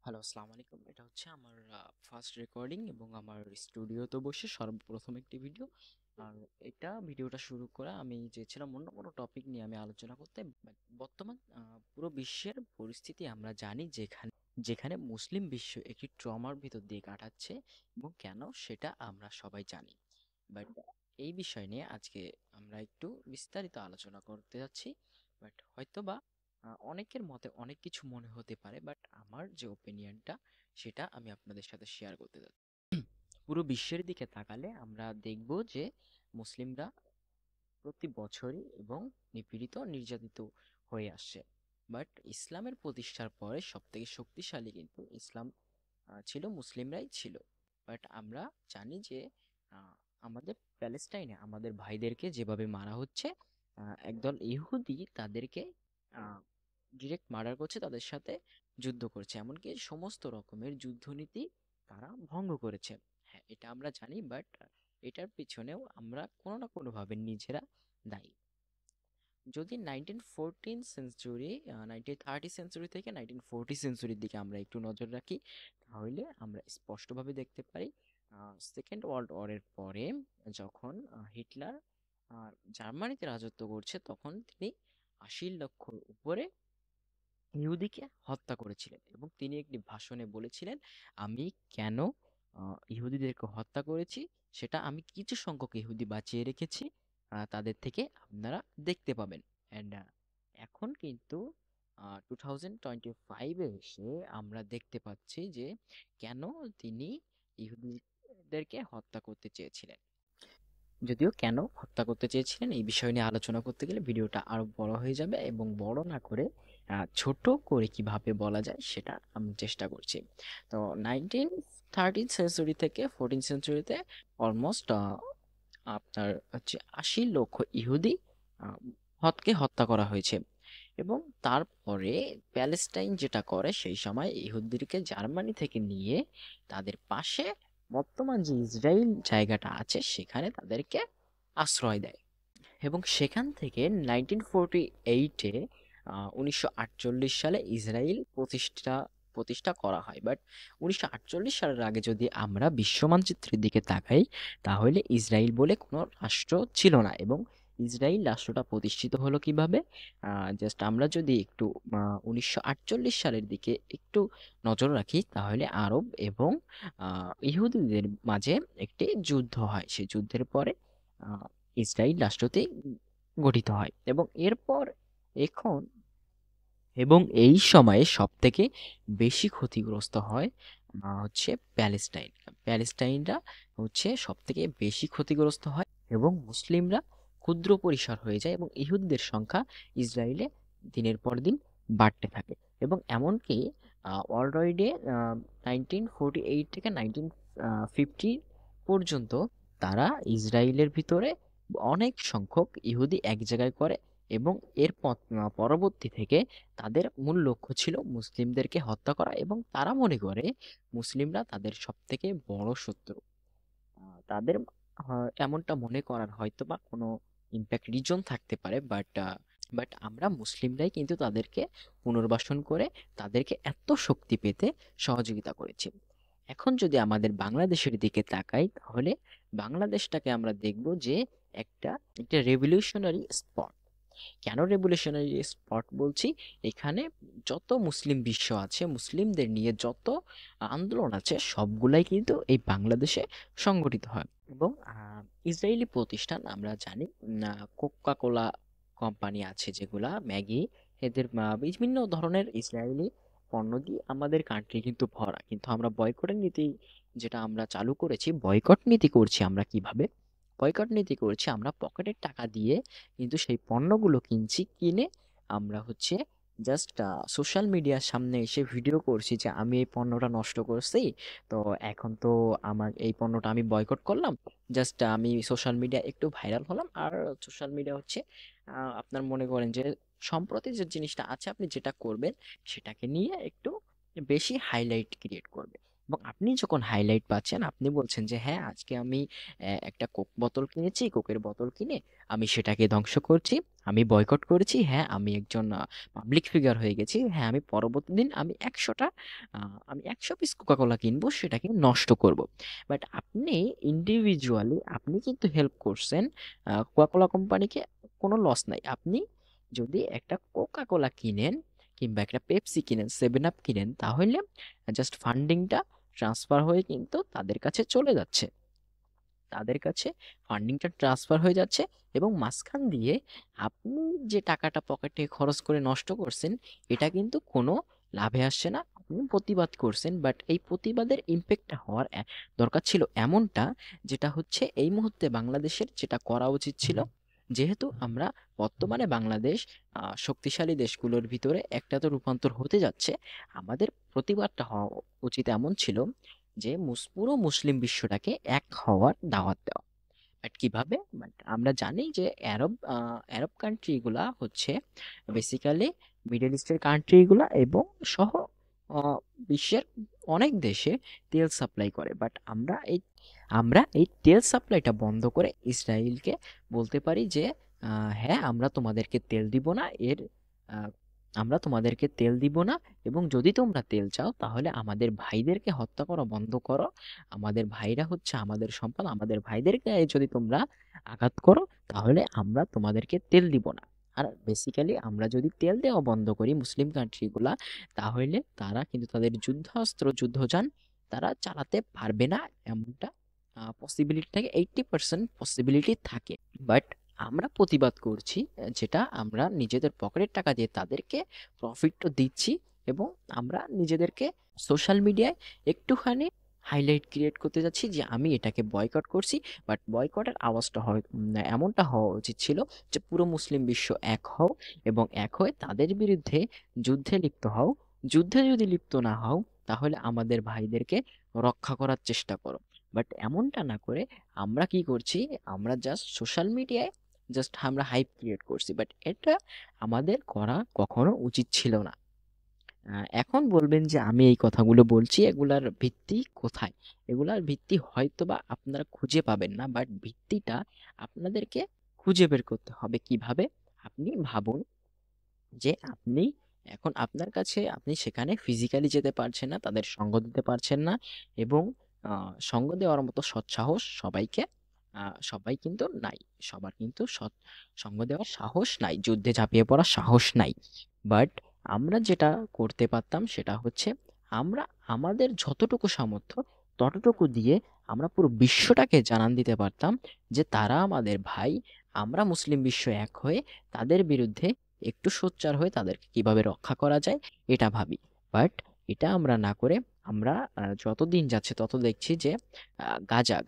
Hello, আসসালামু আলাইকুম। এটা হচ্ছে আমার ফার্স্ট রেকর্ডিং এবং আমার স্টুডিওতে বসে সর্বপ্রথম একটি ভিডিও। আর ভিডিওটা শুরু করা আমি চেয়েছিলাম অন্য কোনো টপিক নিয়ে আমি আলোচনা করতে। বর্তমান পুরো বিশ্বের পরিস্থিতি আমরা জানি, যেখানে যেখানে মুসলিম বিশ্ব একটি ট্রমার ভিতর দিয়ে কাটাচ্ছে এবং কেন সেটা আমরা সবাই জানি। বাট এই বিষয় নিয়ে আজকে আমরা একটু বিস্তারিত আলোচনা করতে যাচ্ছি। বাট হয়তোবা অনেকের মতে অনেক কিছু মনে হতে পারে, বাট আমার যে ওপিনিয়নটা সেটা আমি আপনাদের সাথে শেয়ার করতে যাচ্ছি। পুরো বিশ্বের দিকে তাকালে আমরা দেখব যে মুসলিমরা প্রতি বছরই এবং নিপীড়িত নির্যাতিত হয়ে আসছে। বাট ইসলামের প্রতিষ্ঠার পরে সব থেকে শক্তিশালী কিন্তু ইসলাম ছিল, মুসলিমরাই ছিল। বাট আমরা জানি যে আহ, আমাদের প্যালেস্টাইনে আমাদের ভাইদেরকে যেভাবে মারা হচ্ছে, একদল ইহুদি তাদেরকে ডিরেক্ট মার্ডার করছে, তাদের সাথে যুদ্ধ করছে, এমনকি সমস্ত রকমের যুদ্ধনীতি তারা ভঙ্গ করেছে। হ্যাঁ, এটা আমরা জানি, বাট এটার পিছনেও আমরা কোনো না কোনোভাবে নিজেরা দায়ী। যদি 1914 সেঞ্চুরি 1930 সেঞ্চুরি থেকে 1940 সেঞ্চুরির দিকে আমরা একটু নজর রাখি, তাহলে আমরা স্পষ্টভাবে দেখতে পারি সেকেন্ড ওয়ার্ল্ড ওয়ারের পরে যখন হিটলার জার্মানিতে রাজত্ব করছে, তখন তিনি 80 লক্ষর উপরে ইহুদিকে হত্যা করেছিলেন এবং তিনি একটি ভাষণে বলেছিলেন, আমি কেন ইহুদিদেরকে হত্যা করেছি সেটা আমি কিছু সংখ্যক ইহুদি বাঁচিয়ে রেখেছি, তাদের থেকে আপনারা দেখতে পাবেন। অ্যান্ড এখন কিন্তু 2025-এ এসে আমরা দেখতে পাচ্ছি যে কেন তিনি ইহুদিদেরকে হত্যা করতে চেয়েছিলেন। যদিও কেন হত্যা করতে চেয়েছিলেন এই বিষয় নিয়ে আলোচনা করতে গেলে ভিডিওটা আরো বড় হয়ে যাবে, এবং বড় না করে ছোট করে কিভাবে বলা যায় সেটা আমি চেষ্টা করছি। তো 1913 সেঞ্চুরি থেকে 14 সেঞ্চুরিতে অলমোস্ট আপনার হচ্ছে 80 লক্ষ ইহুদি আহ, হত্যা করা হয়েছে। এবং তারপরে প্যালেস্টাইন যেটা করে, সেই সময় ইহুদিদেরকে জার্মানি থেকে নিয়ে তাদের পাশে বর্তমান যে ইসরায়েল জায়গাটা আছে সেখানে তাদেরকে আশ্রয় দেয়। এবং সেখান থেকে 1948-এ 1948 সালে ইসরায়েল প্রতিষ্ঠা প্রতিষ্ঠা করা হয়। বাট 1948 সালের আগে যদি আমরা বিশ্ব মানচিত্রের দিকে তাকাই, তাহলে ইসরায়েল বলে কোনো রাষ্ট্র ছিল না। এবং ইসরায়েল রাষ্ট্রটা প্রতিষ্ঠিত হলো কিভাবে, জাস্ট আমরা যদি একটু 1948 সালের দিকে একটু নজর রাখি, তাহলে আরব এবং ইহুদিদের মাঝে একটি যুদ্ধ হয়। সেই যুদ্ধের পরে ইসরায়েল রাষ্ট্রটি গঠিত হয় এবং এরপর এখন এবং এই সময়ে সবথেকে বেশি ক্ষতিগ্রস্ত হয় হচ্ছে প্যালেস্টাইন। প্যালেস্টাইনরা হচ্ছে সবথেকে বেশি ক্ষতিগ্রস্ত হয় এবং মুসলিমরা ক্ষুদ্র পরিসর হয়ে যায় এবং ইহুদিদের সংখ্যা ইসরায়েলে দিনের পর দিন বাড়তে থাকে। এবং এমনকি অলরেডি 1948 থেকে 1950 পর্যন্ত তারা ইসরায়েলের ভিতরে অনেক সংখ্যক ইহুদি এক জায়গায় করে। এবং পরবর্তী থেকে তাদের মূল লক্ষ্য ছিল মুসলিমদেরকে হত্যা করা, এবং তারা মনে করে মুসলিমরা তাদের সবথেকে বড় শত্রু। তাদের এমনটা মনে করার হয়তোবা কোনো ইম্প্যাক্ট রিজন থাকতে পারে, বাট আমরা মুসলিমরাই কিন্তু তাদেরকে পুনর্বাসন করে তাদেরকে এত শক্তি পেতে সহযোগিতা করেছি। এখন যদি আমাদের বাংলাদেশের দিকে তাকাই, তাহলে বাংলাদেশটাকে আমরা দেখব যে একটা একটা রেভলিউশনারি স্পট। কেন রেভলিউশনারি স্পট বলছি, এখানে যত মুসলিম বিশ্ব আছে, মুসলিমদের নিয়ে যত আন্দোলন আছে, সবগুলাই কিন্তু এই বাংলাদেশে সংগঠিত হয়। এবং ইসরায়েলি প্রতিষ্ঠান আমরা জানি, কোকা কোলা কোম্পানি আছে, যেগুলা ম্যাগি, এদের বিভিন্ন ধরনের ইসরায়েলি পণ্য দিয়ে আমাদের কান্ট্রি কিন্তু ভরা। কিন্তু আমরা বয়কটের নীতি যেটা আমরা চালু করেছি, বয়কট নীতি করছি আমরা কিভাবে, বয়কট নীতি করছি আমরা পকেটের টাকা দিয়ে কিন্তু সেই পণ্যগুলো কিনছি, কিনে আমরা হচ্ছে জাস্ট সোশ্যাল মিডিয়ার সামনে এসে ভিডিও করছি যে আমি এই পণ্যটা নষ্ট করছি, তো এখন তো আমার এই পণ্যটা আমি বয়কট করলাম। জাস্ট আমি সোশ্যাল মিডিয়া একটু ভাইরাল হলাম, আর সোশ্যাল মিডিয়া হচ্ছে আপনার মনে করেন যে সম্প্রতি যে জিনিসটা আছে আপনি যেটা করবেন সেটাকে নিয়ে একটু বেশি হাইলাইট ক্রিয়েট করবে। এবং আপনি যখন হাইলাইট পাচ্ছেন, আপনি বলছেন যে হ্যাঁ, আজকে আমি একটা কোক বোতল কিনেছি, কোকের বোতল কিনে আমি সেটাকে ধ্বংস করছি, আমি বয়কট করেছি, হ্যাঁ আমি একজন পাবলিক ফিগার হয়ে গেছি, হ্যাঁ আমি পরবর্তী দিন আমি 100 পিস কোকাকোলা কিনবো, সেটাকে নষ্ট করব। বাট আপনি ইন্ডিভিজুয়ালি আপনি কিন্তু হেল্প করছেন কোকাকোলা কোম্পানিকে, কোনো লস নাই। আপনি যদি একটা কোকাকোলা কিনেন কিংবা একটা পেপসি কিনেন, সেভেন আপ কিনেন, তাহলে জাস্ট ফান্ডিংটা ট্রান্সফার হয়ে কিন্তু তাদের কাছে চলে যাচ্ছে, তাদের কাছে ফান্ডিংটা ট্রান্সফার হয়ে যাচ্ছে, এবং মাঝখান দিয়ে আপনি যে টাকাটা পকেটে খরচ করে নষ্ট করছেন, এটা কিন্তু কোনো লাভে আসছে না। আপনি প্রতিবাদ করছেন, বাট এই প্রতিবাদের ইম্প্যাক্টটা হওয়ার দরকার ছিল এমনটা, যেটা হচ্ছে এই মুহূর্তে বাংলাদেশের যেটা করা উচিত ছিল, যেহেতু আমরা বর্তমানে বাংলাদেশ শক্তিশালী দেশগুলোর ভিতরে একটা তো রূপান্তর হতে যাচ্ছে, আমাদের প্রতিবাদটা হওয়া উচিত এমন ছিল যে পুরো মুসলিম বিশ্বটাকে এক হওয়ার দাওয়াত দেওয়া। বাট কিভাবে? বাট আমরা জানি যে আরব কান্ট্রি গুলা হচ্ছে বেসিক্যালি মিডল ইস্টের কান্ট্রি গুলা, এবং সহ আহ, বিশ্বের অনেক দেশে তেল সাপ্লাই করে। বাট আমরা এই তেল সাপ্লাইটা বন্ধ করে ইসরায়েলকে বলতে পারি যে হ্যাঁ, আহ, আমরা তোমাদেরকে তেল দিব না, এবং যদি তোমরা তেল চাও তাহলে আমাদের ভাইদেরকে হত্যা করা বন্ধ করো। আমাদের ভাইরা হচ্ছে আমাদের সম্পদ, আমাদের ভাইদের গায়ে যদি তোমরা আঘাত করো তাহলে আমরা তোমাদেরকে তেল দিব না। আর বেসিক্যালি আমরা যদি তেল দেওয়া বন্ধ করি মুসলিম কান্ট্রিগুলা, তাহলে তারা কিন্তু তাদের যুদ্ধাস্ত্র যুদ্ধযান তারা চালাতে পারবে না, এমনটা পসিবিলিটি থাকে, 80% পসিবিলিটি থাকে। বাট আমরা প্রতিবাদ করছি, যেটা আমরা নিজেদের পকেটের টাকা দিয়ে তাদেরকে প্রফিটও দিচ্ছি, এবং আমরা নিজেদেরকে সোশ্যাল মিডিয়ায় একটুখানি হাইলাইট ক্রিয়েট করতে যাচ্ছি যে আমি এটাকে বয়কট করছি। বাট বয়কটের আওয়াজটা হয় এমনটা হওয়া উচিত ছিল যে পুরো মুসলিম বিশ্ব এক হও, এবং এক হয়ে তাদের বিরুদ্ধে যুদ্ধে লিপ্ত হও। যুদ্ধে যদি লিপ্ত না হও, তাহলে আমাদের ভাইদেরকে রক্ষা করার চেষ্টা করো। বাট এমনটা না করে আমরা কি করছি, আমরা জাস্ট সোশ্যাল মিডিয়ায় আমরা হাইপ ক্রিয়েট করছি, বাট এটা আমাদের করা কখনো উচিত ছিল না। এখন বলবেন যে আমি এই কথাগুলো বলছি, এগুলার ভিত্তি কোথায়? এগুলার ভিত্তি হয়তো বা আপনারা খুঁজে পাবেন না, বাট ভিত্তিটা আপনাদেরকে খুঁজে বের করতে হবে। কিভাবে? আপনি ভাবুন যে এখন আপনার কাছে, আপনি সেখানে ফিজিক্যালি যেতে পারছেন না, তাদের সঙ্গ দিতে পারছেন না, এবং সঙ্গ দেওয়ার মতো সৎসাহস সবাই কিন্তু নাই, সবার কিন্তু সঙ্গ দেওয়ার সাহস নাই, যুদ্ধে ঝাঁপিয়ে পড়ার সাহস নাই। বাট আমরা যেটা করতে পারতাম সেটা হচ্ছে, আমরা আমাদের যতটুকু সামর্থ্য ততটুকু দিয়ে আমরা পুরো বিশ্বটাকে জানান দিতে পারতাম যে তারা আমাদের ভাই, আমরা মুসলিম বিশ্ব এক হয়ে তাদের বিরুদ্ধে একটু সোচ্চার হয়ে তাদেরকে কিভাবে রক্ষা করা যায় এটা ভাবি। বাট এটা আমরা না করে আমরা যত দিন যাচ্ছে তত দেখছি যে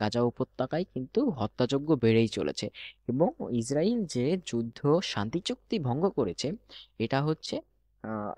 গাজা উপত্যকায় কিন্তু হত্যাযজ্ঞ বেড়েই চলেছে, এবং ইসরায়েল যে যুদ্ধ শান্তি চুক্তি ভঙ্গ করেছে, এটা হচ্ছে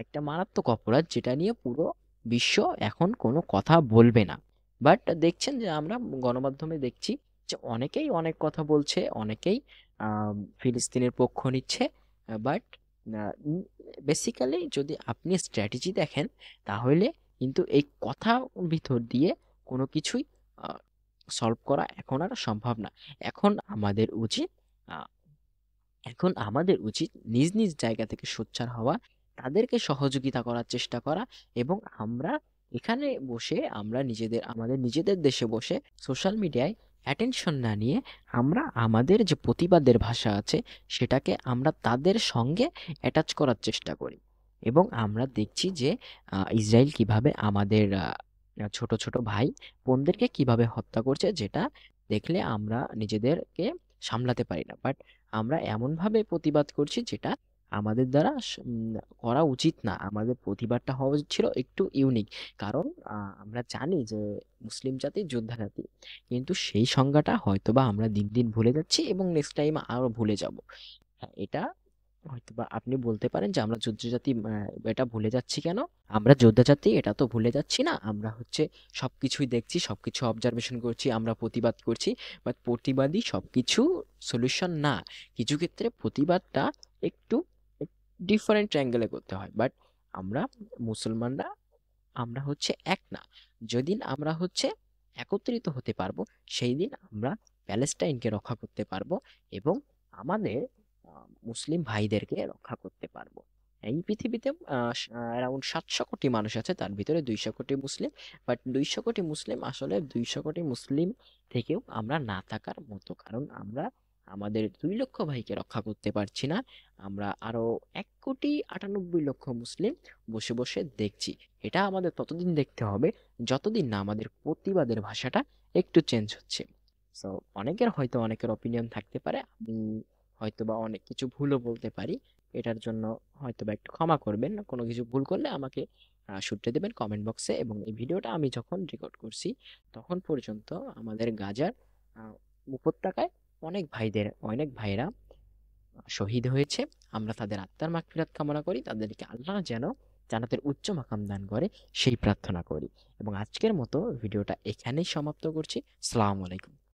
একটা মারাত্মক অপরাধ, যেটা নিয়ে পুরো বিশ্ব এখন কোনো কথা বলবে না। বাট দেখছেন যে আমরা গণমাধ্যমে দেখছি যে অনেকেই অনেক কথা বলছে, অনেকেই ফিলিস্তিনের পক্ষ নিচ্ছে। বাট বেসিক্যালি যদি আপনি স্ট্র্যাটেজি দেখেন, তাহলে কিন্তু এই কথা ভিতর দিয়ে কোনো কিছুই সলভ করা এখন আর সম্ভব না। এখন আমাদের উচিত আহ, এখন আমাদের উচিত নিজ নিজ জায়গা থেকে সোচ্চার হওয়া, তাদেরকে সহযোগিতা করার চেষ্টা করা, এবং আমরা এখানে বসে আমাদের নিজেদের দেশে বসে সোশ্যাল মিডিয়ায় অ্যাটেনশন না নিয়ে আমরা আমাদের যে প্রতিবাদের ভাষা আছে সেটাকে আমরা তাদের সঙ্গে অ্যাটাচ করার চেষ্টা করি। এবং আমরা দেখছি যে ইসরায়েল কিভাবে আমাদের ছোট ছোট ভাই বোনদেরকে কিভাবে হত্যা করছে, যেটা দেখলে আমরা নিজেদেরকে সামলাতে পারি না। বাট আমরা এমনভাবে প্রতিবাদ করছি যেটা আমাদের দ্বারা করা উচিত না। আমাদের প্রতিবাদটা হওয়া উচিত ছিল একটু ইউনিক। কারণ আমরা জানি যে মুসলিম জাতি যোদ্ধা জাতি, কিন্তু সেই সংজ্ঞাটা হয়তোবা আমরা দিন দিন ভুলে যাচ্ছি, এবং নেক্সট টাইম আরো ভুলে যাব। হ্যাঁ, এটা হয়তোবা আপনি বলতে পারেন যে আমরা যোদ্ধা জাতি, এটা ভুলে যাচ্ছি কেন? আমরা যোদ্ধা জাতি, এটা তো ভুলে যাচ্ছি না। আমরা হচ্ছে সবকিছুই দেখছি, সবকিছু অবজারভেশন করছি, আমরা প্রতিবাদ করছি। বাট প্রতিবাদই সবকিছু সলিউশন না। কিছু ক্ষেত্রে প্রতিবাদটা একটু ডিফারেন্ট অ্যাঙ্গেলে করতে হয়। বাট আমরা মুসলমানরা আমরা হচ্ছে এক না। যেদিন আমরা হচ্ছে একত্রিত হতে পারবো, সেই দিন আমরা প্যালেস্টাইনকে রক্ষা করতে পারবো এবং আমাদের মুসলিম ভাইদেরকে রক্ষা করতে পারবো। এই পৃথিবীতে অ্যারাউন্ড 700 কোটি মানুষ আছে, তার ভিতরে 200 কোটি মুসলিম। বাট 200 কোটি মুসলিম আসলে 200 কোটি মুসলিম থেকেও আমরা না থাকার মতো, কারণ আমরা আমাদের 2 লক্ষ ভাইকে রক্ষা করতে পারছি না। আমরা আরো 1,98,00,000 মুসলিম বসে বসে দেখছি। এটা আমাদের ততদিন দেখতে হবে যতদিন না আমাদের প্রতিবাদের ভাষাটা একটু চেঞ্জ হচ্ছে। সো অনেকের অপিনিয়ন থাকতে পারে, আমি হয়তোবা অনেক কিছু ভুলও বলতে পারি। এটার জন্য হয়তোবা একটু ক্ষমা করবেন। কোনো কিছু ভুল করলে আমাকে শুধরে দেবেন কমেন্ট বক্সে। এবং এই ভিডিওটা আমি যখন রেকর্ড করছি তখন পর্যন্ত আমাদের গাজার আহ, উপত্যকায় অনেক ভাইরা শহীদ হয়েছে। আমরা তাদের আত্মার মাগফিরাত কামনা করি, তাদেরকে আল্লাহ যেন জান্নাতের উচ্চ মাকাম দান করে সেই প্রার্থনা করি। এবং আজকের মতো ভিডিওটা এখানেই সমাপ্ত করছি। আসসালামু আলাইকুম।